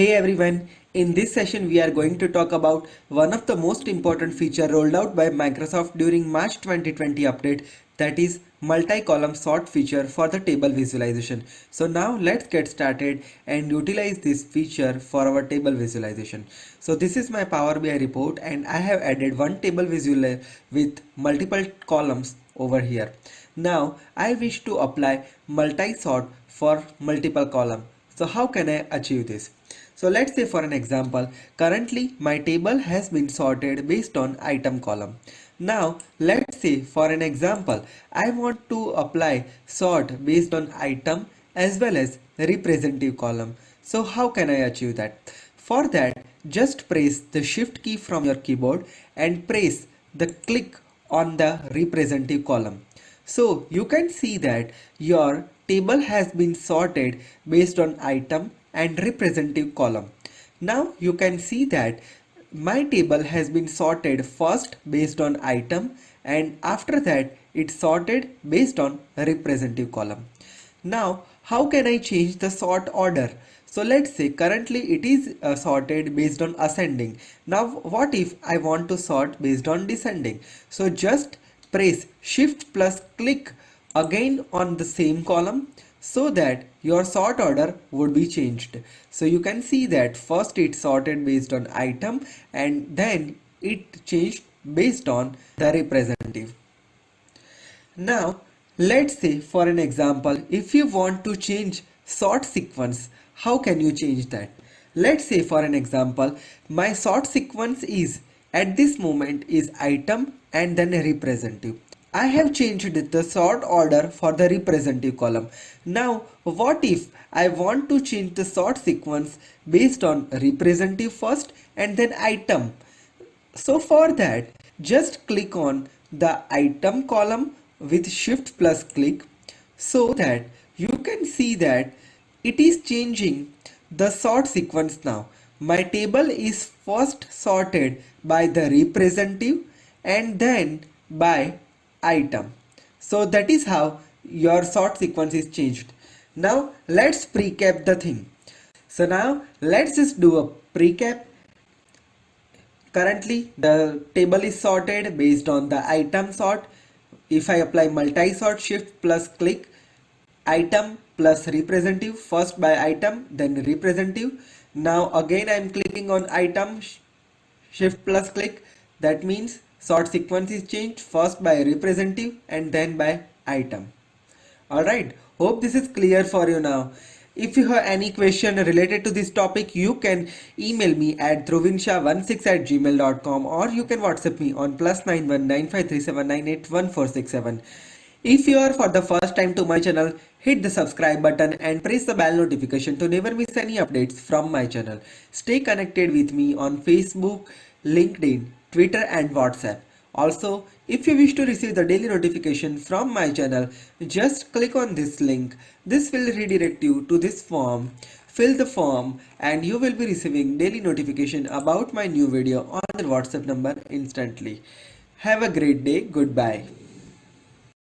Hey everyone, in this session we are going to talk about one of the most important feature rolled out by Microsoft during March 2020 update, that is multi-column sort feature for the table visualization. So now let's get started and utilize this feature for our table visualization. So this is my Power BI report and I have added one table visual with multiple columns over here. Now I wish to apply multi-sort for multiple column. So how can I achieve this? So let's say for an example, currently my table has been sorted based on item column. Now let's say for an example, I want to apply sort based on item as well as representative column. So how can I achieve that? For that, just press the shift key from your keyboard and press the click on the representative column. So you can see that your table has been sorted based on item and representative column. Now you can see that my table has been sorted first based on item and after that it's sorted based on representative column. Now how can I change the sort order? So let's say currently it is sorted based on ascending. Now what if I want to sort based on descending? So just press shift plus click again on the same column so that your sort order would be changed. So you can see that first it sorted based on item and then it changed based on the representative. Now let's say for an example, if you want to change sort sequence, how can you change that? Let's say for an example, my sort sequence is at this moment is item and then a representative. I have changed the sort order for the representative column. Now what if I want to change the sort sequence based on representative first and then item? So for that, just click on the item column with shift plus click so that you can see that it is changing the sort sequence now. My table is first sorted by the representative and then by item. So that is how your sort sequence is changed. Now let's precap the thing. So now let's just do a precap. Currently the table is sorted based on the item sort. If I apply multi-sort, shift plus click, item plus representative, first by item then representative. Now again I am clicking on item, shift plus click, that means sort sequence is changed first by representative and then by item. Alright, hope this is clear for you now. If you have any question related to this topic, you can email me at dhruvinsha16@gmail.com or you can WhatsApp me on +919537981467. If you are for the first time to my channel, hit the subscribe button and press the bell notification to never miss any updates from my channel. Stay connected with me on Facebook, LinkedIn, Twitter and WhatsApp. Also, if you wish to receive the daily notification from my channel, just click on this link. This will redirect you to this form. Fill the form and you will be receiving daily notification about my new video on your WhatsApp number instantly. Have a great day. Goodbye.